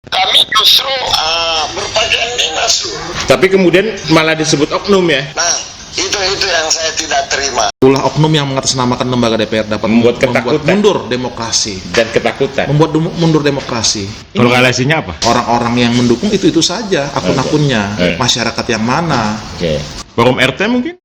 Kami justru berpakaian dinas. Tapi kemudian malah disebut oknum ya? Nah, itu yang saya tidak terima. Ulah oknum yang mengatasnamakan lembaga DPR dapat Membuat ketakutan. mundur demokrasi. Dan ketakutan. Membuat mundur demokrasi. Korelasinya apa? Orang-orang yang mendukung itu saja akun-akunnya. Masyarakat yang mana? Oke. Forum RT mungkin?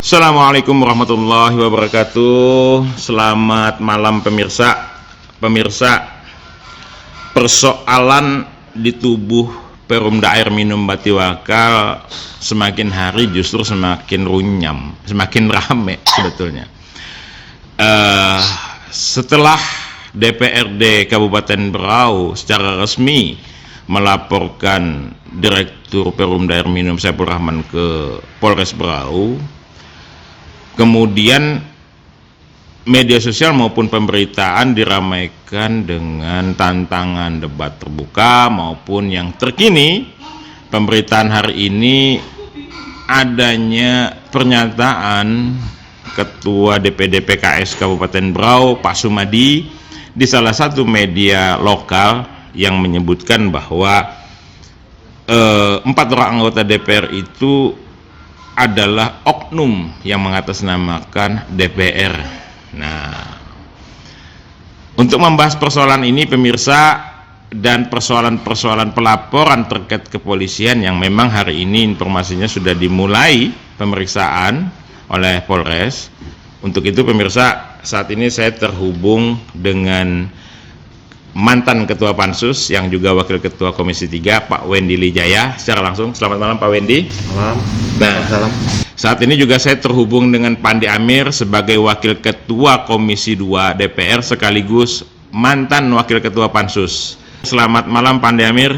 Assalamualaikum warahmatullahi wabarakatuh. Selamat malam pemirsa. Persoalan di tubuh Perumda Air Minum Batiwakal semakin hari justru semakin runyam, semakin rame sebetulnya. Setelah DPRD Kabupaten Berau secara resmi melaporkan Direktur Perumda Air Minum Saiful Rahman ke Polres Berau, kemudian media sosial maupun pemberitaan diramaikan dengan tantangan debat terbuka maupun yang terkini pemberitaan hari ini adanya pernyataan Ketua DPD PKS Kabupaten Berau Pak Sumadi di salah satu media lokal yang menyebutkan bahwa 4 orang anggota DPR itu adalah oknum yang mengatasnamakan DPR. Nah, untuk membahas persoalan ini pemirsa dan persoalan-persoalan pelaporan terkait kepolisian yang memang hari ini informasinya sudah dimulai pemeriksaan oleh Polres. Untuk itu pemirsa, saat ini saya terhubung dengan mantan Ketua Pansus yang juga Wakil Ketua Komisi 3 Pak Wendy Lijaya secara langsung. Selamat malam Pak Wendy. Malam. Nah, saat ini juga saya terhubung dengan Pandi Amir sebagai Wakil Ketua Komisi 2 DPR sekaligus mantan Wakil Ketua Pansus. Selamat malam Pandi Amir.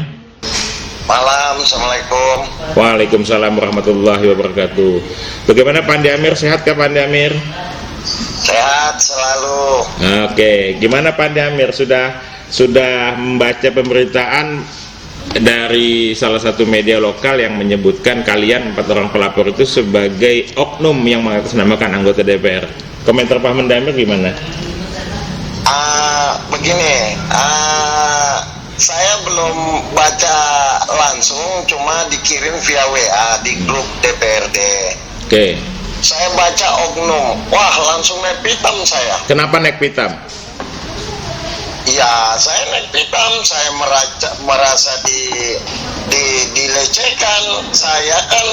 Malam, Assalamualaikum. Waalaikumsalam warahmatullahi wabarakatuh. Bagaimana Pandi Amir? Sehatkah Pandi Amir? Sehat selalu. Oke, gimana Pandi Amir? Sudah membaca pemberitaan dari salah satu media lokal yang menyebutkan kalian 4 orang pelapor itu sebagai oknum yang mengatasnamakan anggota DPR. Komentar Pak Mendamir gimana? Begini, saya belum baca langsung, cuma dikirim via WA di grup DPRD. Oke. Saya baca oknum, wah langsung naik pitam saya. Kenapa naik pitam? Ya, saya naik pitam, saya merasa dilecehkan. Saya kan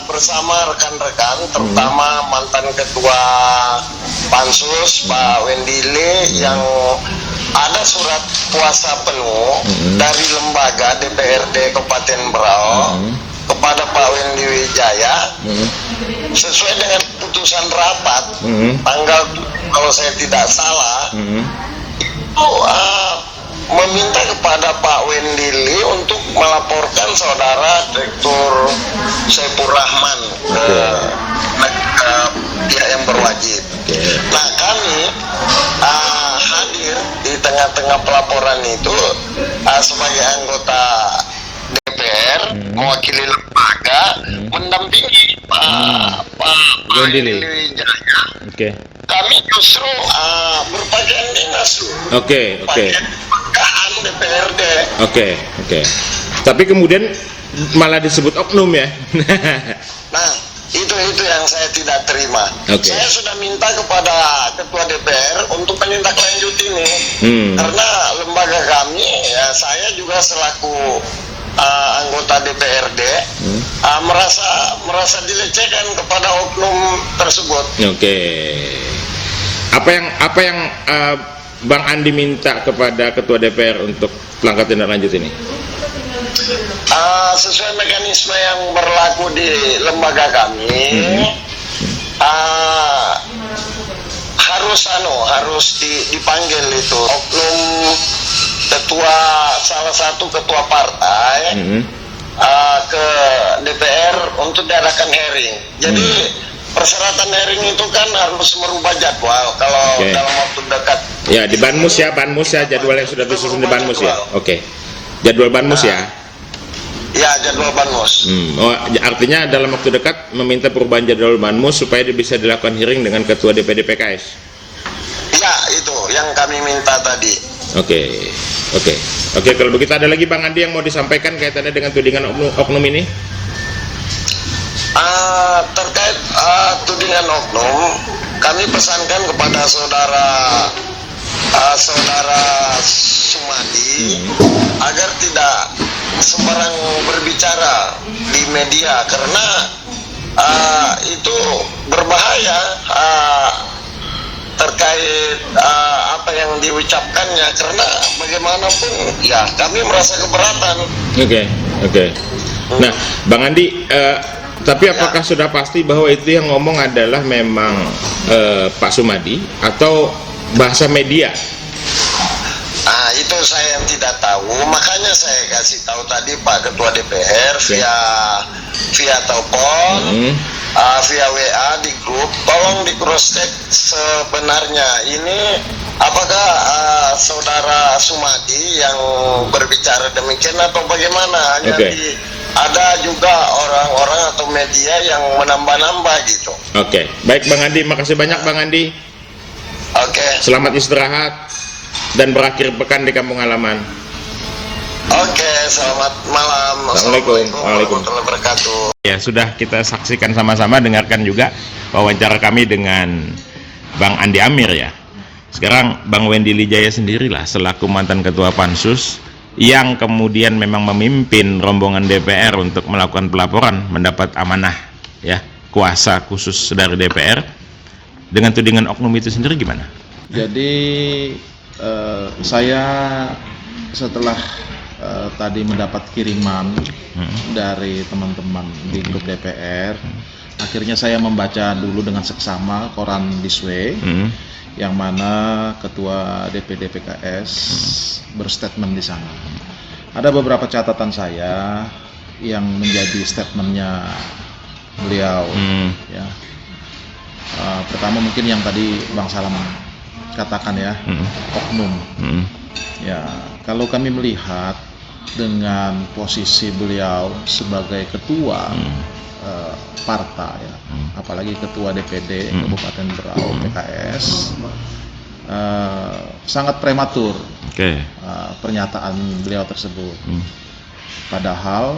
bersama rekan-rekan, terutama mantan Ketua Pansus Pak Wendy yang ada surat kuasa penuh dari lembaga DPRD Kabupaten Berau kepada Pak Wendy Wijaya sesuai dengan putusan rapat tanggal, kalau saya tidak salah, meminta kepada Pak Wendy untuk melaporkan saudara Direktur Saiful Rahman ke pihak yang berwajib. Nah, kami hadir di tengah-tengah pelaporan itu sebagai anggota DPR mewakili lembaga mendampingi Pak Wendy Wijaya. Kami justru berpakaian dinas. Oke. Pakaian DPRD. Oke. Tapi kemudian malah disebut oknum ya? Nah, itu yang saya tidak terima. Saya sudah minta kepada Ketua DPR untuk menindaklanjut ini, karena lembaga kami, ya saya juga selaku anggota DPRD merasa dilecehkan kepada oknum tersebut. Oke. Apa yang Bang Andi minta kepada Ketua DPR untuk langkah tindak lanjut ini? Sesuai mekanisme yang berlaku di lembaga kami, harus dipanggil itu oknum salah satu ketua partai ke DPR untuk diadakan hearing. Jadi persyaratan hearing itu kan harus merubah jadwal kalau dalam waktu dekat. Ya, di Banmus ya jadwal yang sudah disusun di Banmus ya. Oke. Jadwal Banmus ya? Ya, jadwal Banmus. Oh, artinya dalam waktu dekat meminta perubahan jadwal Banmus supaya bisa dilakukan hearing dengan Ketua DPD PKS? Ya, itu yang kami minta tadi. Oke, kalau begitu ada lagi Bang Andi yang mau disampaikan kaitannya dengan tudingan oknum ini? Terkait tudingan oknum, kami pesankan kepada saudara Sumadi agar tidak sembarang berbicara di media, karena itu berbahaya terkait apa yang diucapkannya, karena bagaimanapun ya kami merasa keberatan. Oke. Nah, Bang Andi, tapi apakah sudah pasti bahwa itu yang ngomong adalah memang Pak Sumadi atau bahasa media? Itu saya yang tidak tahu, makanya saya kasih tahu tadi Pak Ketua DPR via telepon, via WA di grup, tolong di cross check sebenarnya ini apakah saudara Sumadi yang berbicara demikian atau bagaimana. Jadi ada juga orang-orang atau media yang menambah-nambah gitu. Baik Bang Andi, makasih banyak Bang Andi. Selamat istirahat dan berakhir pekan di kampung halaman. Selamat malam. Assalamualaikum warahmatullahi wabarakatuh. Ya, sudah kita saksikan sama-sama, dengarkan juga wawancara kami dengan Bang Andi Amir ya. Sekarang Bang Wendy Lijaya sendirilah selaku mantan Ketua Pansus yang kemudian memang memimpin rombongan DPR untuk melakukan pelaporan, mendapat amanah ya, kuasa khusus dari DPR. Dengan tudingan oknum itu sendiri gimana? Jadi saya setelah tadi mendapat kiriman dari teman-teman di grup DPR, akhirnya saya membaca dulu dengan seksama koran This Way, yang mana Ketua DPD PKS berstatement di sana. Ada beberapa catatan saya yang menjadi statementnya beliau. Ya. Pertama mungkin yang tadi Bang Salam katakan ya, oknum. Ya, kalau kami melihat dengan posisi beliau sebagai ketua partai ya, apalagi ketua DPD Kabupaten Berau PKS, sangat prematur pernyataan beliau tersebut. Padahal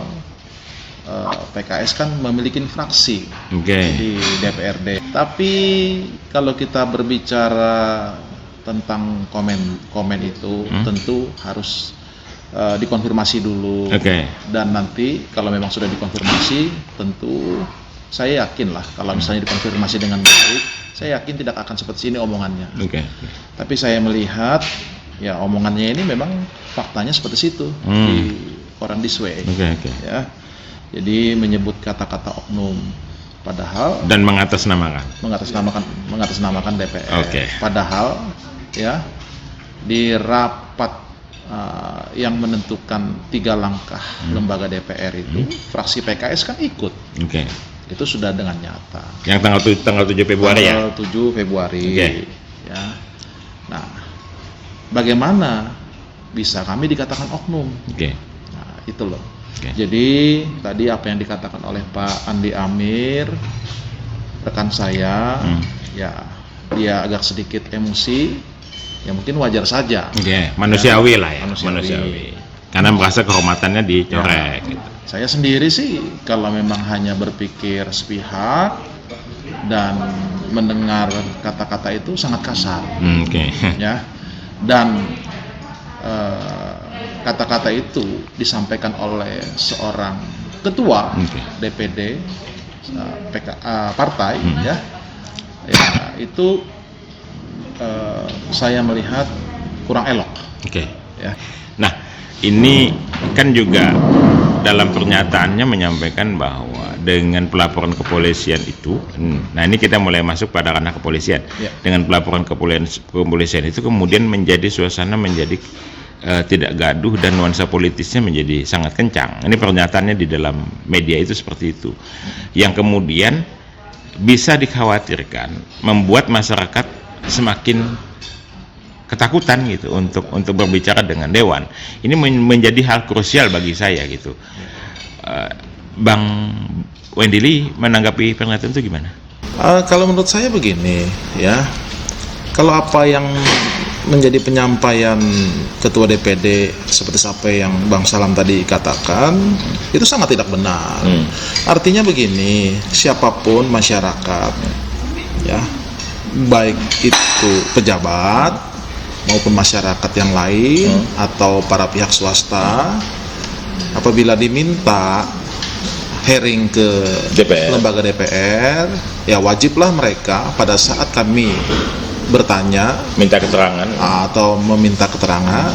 PKS kan memiliki fraksi di DPRD. Tapi kalau kita berbicara tentang komen itu tentu harus dikonfirmasi dulu. Dan nanti kalau memang sudah dikonfirmasi, tentu saya yakin lah kalau misalnya dikonfirmasi dengan baik, saya yakin tidak akan seperti ini omongannya. Tapi saya melihat ya omongannya ini memang faktanya seperti itu di koran This Way. Ya. Jadi menyebut kata-kata oknum, padahal dan mengatasnamakan DPR. Padahal ya di rapat yang menentukan 3 langkah lembaga DPR itu fraksi PKS kan ikut. Itu sudah dengan nyata. Yang tanggal 7 Februari ya. Tanggal 7 Februari. Ya. Nah, bagaimana bisa kami dikatakan oknum? Nah, itu loh. Jadi tadi apa yang dikatakan oleh Pak Andi Amir, rekan saya, ya dia agak sedikit emosi, ya mungkin wajar saja. Manusiawi lah ya. Manusiawi. Karena merasa kehormatannya dicorek. Ya, saya sendiri sih kalau memang hanya berpikir sepihak dan mendengar kata-kata itu sangat kasar, ya, dan kata-kata itu disampaikan oleh seorang ketua DPD partai, ya itu saya melihat kurang elok. Ya. Nah, ini kan juga dalam pernyataannya menyampaikan bahwa dengan pelaporan kepolisian itu, nah ini kita mulai masuk pada ranah kepolisian. Dengan pelaporan kepolisian itu kemudian menjadi suasana menjadi tidak gaduh dan nuansa politisnya menjadi sangat kencang. Ini pernyataannya di dalam media itu seperti itu, yang kemudian bisa dikhawatirkan membuat masyarakat semakin ketakutan gitu untuk berbicara dengan dewan. Ini menjadi hal krusial bagi saya gitu. Bang Wendili menanggapi pernyataan itu gimana? Kalau menurut saya begini ya, kalau apa yang menjadi penyampaian Ketua DPD seperti sampai yang Bang Salam tadi katakan itu sangat tidak benar. Artinya begini, siapapun masyarakat ya, baik itu pejabat maupun masyarakat yang lain atau para pihak swasta, apabila diminta hearing ke lembaga DPR, ya wajiblah mereka pada saat kami bertanya, minta keterangan atau meminta keterangan,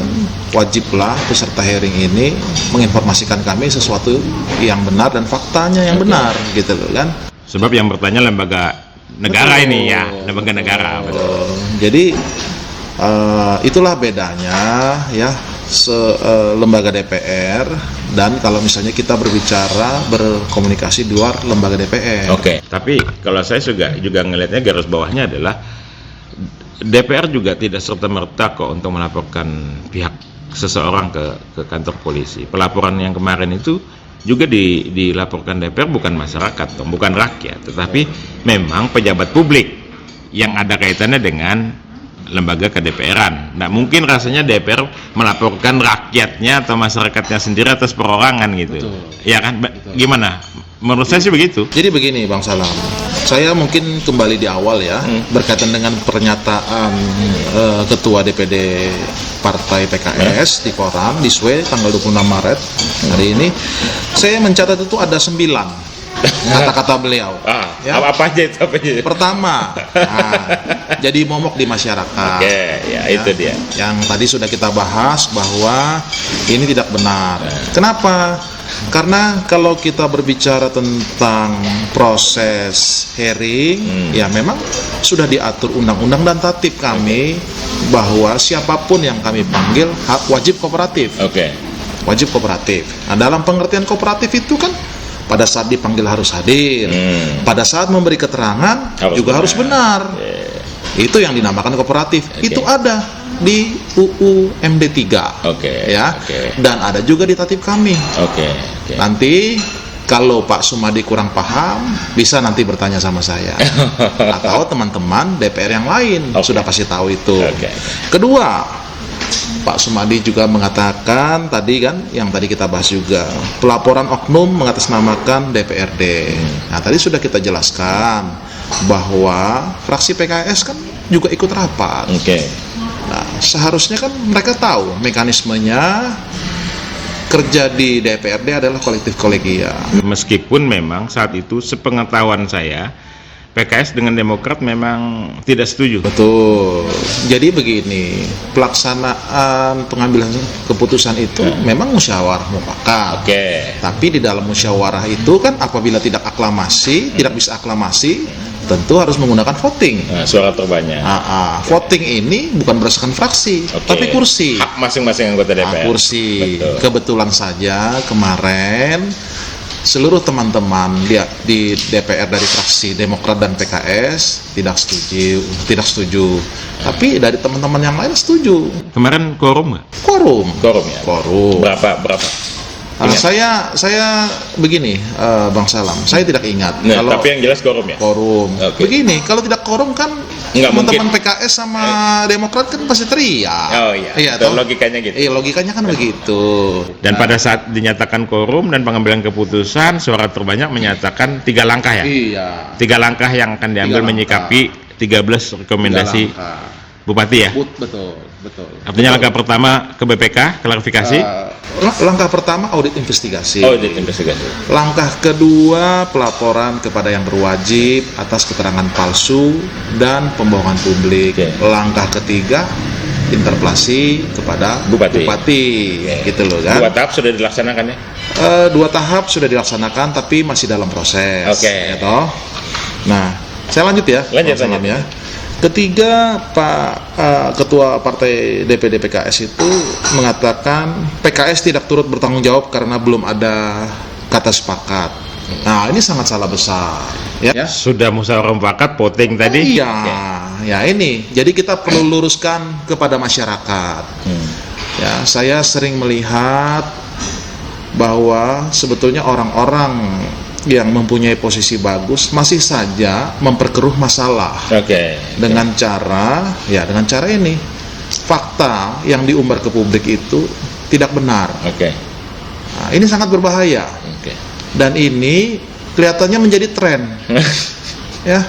wajiblah peserta hearing ini menginformasikan kami sesuatu yang benar dan faktanya yang benar, gitu loh kan. Sebab yang bertanya lembaga negara ini ya, lembaga negara. Jadi itulah bedanya ya lembaga DPR dan kalau misalnya kita berkomunikasi di luar lembaga DPR. Oke. Tapi kalau saya juga ngelihatnya garis bawahnya adalah DPR juga tidak serta-merta kok untuk melaporkan pihak seseorang ke kantor polisi. Pelaporan yang kemarin itu juga dilaporkan DPR bukan masyarakat, bukan rakyat, tetapi memang pejabat publik yang ada kaitannya dengan lembaga KDPR-an. Nah, mungkin rasanya DPR melaporkan rakyatnya atau masyarakatnya sendiri atas perorangan gitu. Betul. Ya kan? Gimana? Menurut saya sih begitu. Jadi begini Bang Salam, saya mungkin kembali di awal ya, berkaitan dengan pernyataan Ketua DPD Partai PKS di koran, di SWE tanggal 26 Maret hari ini, saya mencatat itu ada 9 kata-kata beliau. Ya? Apa aja itu? Pertama, jadi momok di masyarakat. Oke, ya itu dia. Yang tadi sudah kita bahas bahwa ini tidak benar. Kenapa? Karena kalau kita berbicara tentang proses hearing, ya memang sudah diatur undang-undang dan tatib kami bahwa siapapun yang kami panggil wajib kooperatif. Wajib kooperatif. Nah, dalam pengertian kooperatif itu kan pada saat dipanggil harus hadir, pada saat memberi keterangan harus benar. Itu yang dinamakan kooperatif. Itu ada di UU MD 3 ya. Dan ada juga di tatib kami. Nanti kalau Pak Sumadi kurang paham, bisa nanti bertanya sama saya atau teman-teman DPR yang lain sudah pasti tahu itu. Kedua, Pak Sumadi juga mengatakan tadi kan, yang tadi kita bahas juga, pelaporan oknum mengatasnamakan DPRD. Nah, tadi sudah kita jelaskan bahwa fraksi PKS kan juga ikut rapat. Nah, seharusnya kan mereka tahu mekanismenya. Kerja di DPRD adalah kolektif kolegial. Meskipun memang saat itu sepengetahuan saya PKS dengan Demokrat memang tidak setuju. Betul. Jadi begini, pelaksanaan pengambilan keputusan itu memang musyawarah mufakat. Tapi di dalam musyawarah itu kan apabila tidak bisa aklamasi, tentu harus menggunakan voting. Suara terbanyak. Voting ini bukan berdasarkan fraksi, tapi kursi. Hak masing-masing anggota DPR. Kursi. Betul. Kebetulan saja kemarin seluruh teman-teman di DPR dari fraksi Demokrat dan PKS tidak setuju. Tapi dari teman-teman yang lain setuju. Kemarin quorum nggak? Quorum ya. Berapa? Saya begini, Bang Salam, saya tidak ingat. Tapi yang jelas quorum ya. Begini, kalau tidak quorum kan teman-teman PKS sama Demokrat kan pasti teriak. Iya, logikanya gitu. Logikanya kan begitu. Dan pada saat dinyatakan quorum dan pengambilan keputusan, suara terbanyak menyatakan 3 langkah ya. 3 langkah yang akan diambil menyikapi 13 rekomendasi Bupati ya. Betul. Artinya langkah pertama ke BPK, klarifikasi. Langkah pertama audit investigasi. Langkah kedua pelaporan kepada yang berwajib atas keterangan palsu dan pembohongan publik. Langkah ketiga interpelasi kepada Bupati. Gitu loh kan. 2 tahap sudah dilaksanakan ya? 2 tahap sudah dilaksanakan tapi masih dalam proses. Gitu. Nah, saya lanjut ya. Lanjut. Ya. Ketiga, Pak Ketua Partai DPD PKS itu mengatakan PKS tidak turut bertanggung jawab karena belum ada kata sepakat. Nah, ini sangat salah besar. Ya. Sudah musyawarah mufakat, voting tadi. ya ini, jadi kita perlu luruskan kepada masyarakat. Ya, saya sering melihat bahwa sebetulnya orang-orang yang mempunyai posisi bagus masih saja memperkeruh masalah. Dengan cara ini, fakta yang diumbar ke publik itu tidak benar. Nah, ini sangat berbahaya. Dan ini kelihatannya menjadi tren. Ya.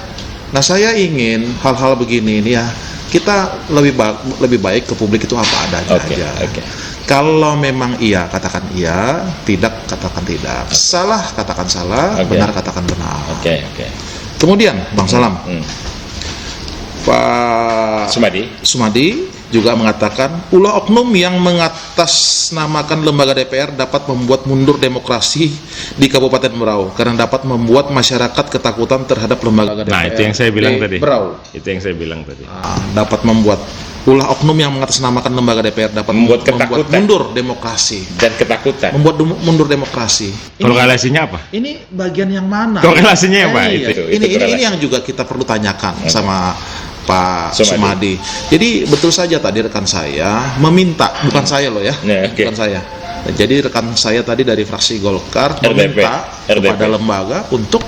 Nah, saya ingin hal-hal begini ini ya, kita lebih baik ke publik itu apa adanya aja. Kalau memang iya, katakan iya, tidak, katakan tidak. Salah, katakan salah, benar, katakan benar. Kemudian, Bang Salam, Pak Sumadi juga mengatakan ulah oknum yang mengatasnamakan lembaga DPR dapat membuat mundur demokrasi di Kabupaten Berau karena dapat membuat masyarakat ketakutan terhadap lembaga DPR. Nah, itu yang saya bilang tadi. Berau. Itu yang saya bilang tadi. Dapat membuat ulah oknum yang mengatasnamakan lembaga DPR dapat membuat mundur demokrasi dan ketakutan. Membuat mundur demokrasi. Korelasinya apa? Ini bagian yang mana? Korelasinya apa? Ini yang juga kita perlu tanyakan sama Pak Sumadi. Jadi betul saja tadi rekan saya meminta, bukan saya loh ya, bukan saya. Jadi rekan saya tadi dari fraksi Golkar meminta kepada lembaga untuk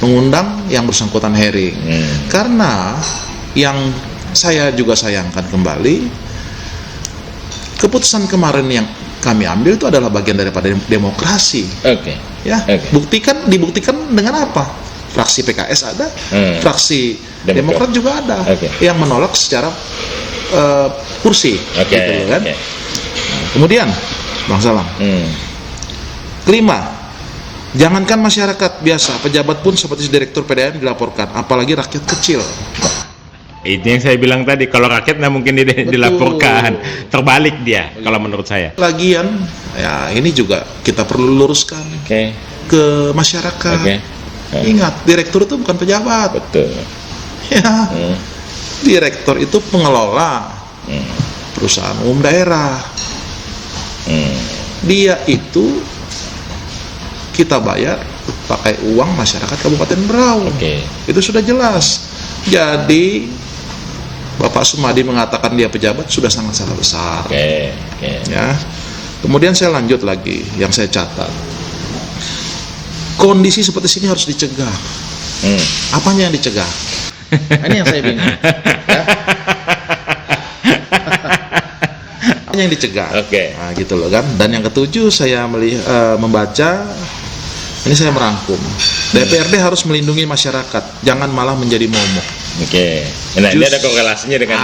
mengundang yang bersangkutan hearing. Karena yang saya juga sayangkan kembali, keputusan kemarin yang kami ambil itu adalah bagian daripada demokrasi. Dibuktikan dengan apa? Fraksi PKS ada, fraksi Demokrat juga ada, yang menolak secara kursi, gitu kan? Kemudian, Bang Salam, kelima, jangankan masyarakat biasa, pejabat pun seperti direktur PDAM dilaporkan, apalagi rakyat kecil. Itu yang saya bilang tadi, kalau rakyat nggak mungkin dilaporkan, terbalik dia, kalau menurut saya. Lagian, ya ini juga kita perlu luruskan ke masyarakat. Ingat, direktur itu bukan pejabat. Ya, direktur itu pengelola perusahaan umum daerah. Dia itu kita bayar pakai uang masyarakat Kabupaten Berau. Itu sudah jelas. Jadi Bapak Sumadi mengatakan dia pejabat sudah sangat salah besar. Ya. Kemudian saya lanjut lagi yang saya catat. Kondisi seperti ini harus dicegah. Apanya yang dicegah? Ini yang saya bingung. Ya? Apanya yang dicegah? Nah, gitu loh kan. Dan yang ketujuh saya membaca, ini saya merangkum. DPRD harus melindungi masyarakat, jangan malah menjadi momok. Nah, ini ada korelasinya dengan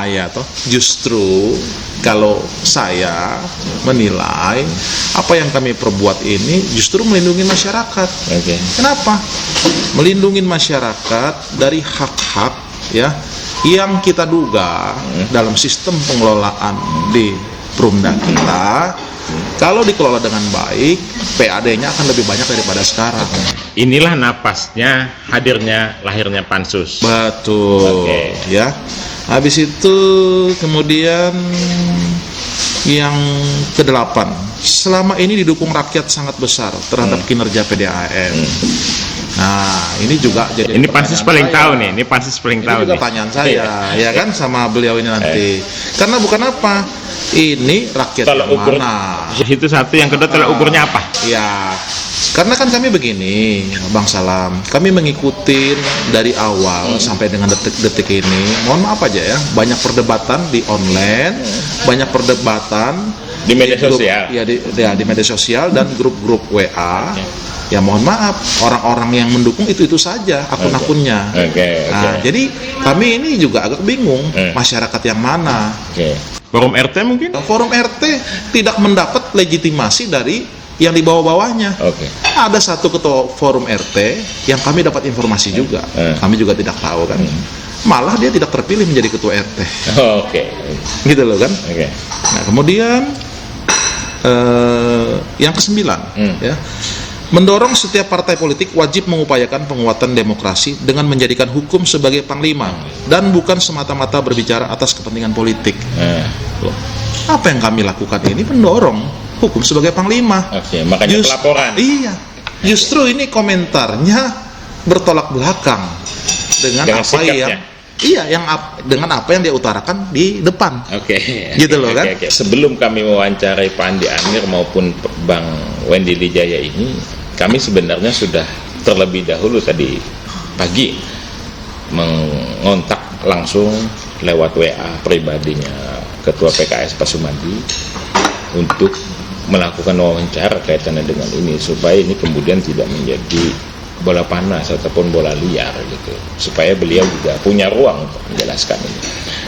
ya toh. Justru kalau saya menilai apa yang kami perbuat ini justru melindungi masyarakat. Kenapa? Melindungi masyarakat dari hak-hak ya yang kita duga dalam sistem pengelolaan di Perumda kita. Kalau dikelola dengan baik, PAD-nya akan lebih banyak daripada sekarang. Inilah napasnya lahirnya pansus. Betul. Ya. Habis itu kemudian yang ke-8, selama ini didukung rakyat sangat besar terhadap kinerja PDAM. Nah, ini juga jadi ini pansus paling tahu nih, ini pansus paling tahu juga pertanyaan saya, ya kan, sama beliau ini nanti. Karena bukan apa, ini rakyat yang mana? Itu satu, yang kedua tolak ukurnya apa? Ya, karena kan kami begini, Bang Salam, kami mengikuti dari awal sampai dengan detik-detik ini. Mohon maaf aja ya, banyak perdebatan di online, banyak perdebatan di media sosial. Di media sosial dan grup-grup WA. Ya mohon maaf, orang-orang yang mendukung itu saja akun-akunnya. Nah, jadi kami ini juga agak bingung, masyarakat yang mana. Forum RT mungkin? Forum RT tidak mendapat legitimasi dari yang di bawah-bawahnya. Ada satu ketua forum RT yang kami dapat informasi juga, kami juga tidak tahu kan. Malah dia tidak terpilih menjadi ketua RT. Gitu loh kan. Nah, kemudian yang ke-9 ya. Mendorong setiap partai politik wajib mengupayakan penguatan demokrasi dengan menjadikan hukum sebagai panglima dan bukan semata-mata berbicara atas kepentingan politik. Apa yang kami lakukan ini mendorong hukum sebagai panglima. Makanya pelaporan. Iya. Justru ini komentarnya bertolak belakang dengan apa yang Iya, dengan apa yang dia utarakan di depan. Gitu loh kan. Sebelum kami mewawancarai Pak Andi Amir maupun Bang Wendy Wijaya ini, kami sebenarnya sudah terlebih dahulu tadi pagi mengontak langsung lewat WA pribadinya Ketua PKS Pak Sumadi untuk melakukan wawancara kaitannya dengan ini, supaya ini kemudian tidak menjadi bola panas ataupun bola liar gitu, supaya beliau juga punya ruang untuk menjelaskan ini.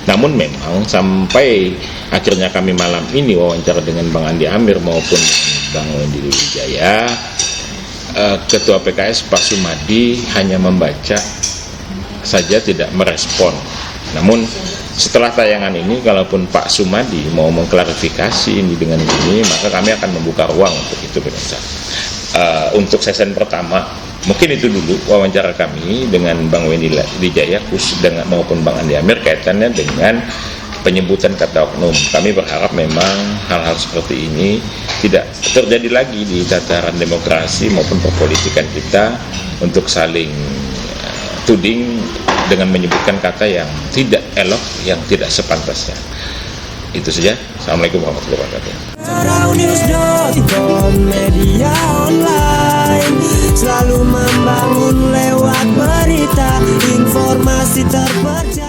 Namun memang sampai akhirnya kami malam ini wawancara dengan Bang Andi Amir maupun Bang Wendy Wijaya, Ketua PKS Pak Sumadi hanya membaca saja, tidak merespon. Namun setelah tayangan ini, kalaupun Pak Sumadi mau mengklarifikasi ini dengan ini, maka kami akan membuka ruang untuk itu. Untuk sesi pertama mungkin itu dulu wawancara kami dengan Bang Wendy Wijaya maupun Bang Andi Amir kaitannya dengan penyebutan kata oknum. Kami berharap memang hal-hal seperti ini tidak terjadi lagi di tataran demokrasi maupun perpolitikan kita, untuk saling tuding dengan menyebutkan kata yang tidak elok, yang tidak sepantasnya. Itu saja. Assalamualaikum warahmatullahi wabarakatuh. News.com, media online selalu membangun lewat berita, informasi terpercaya.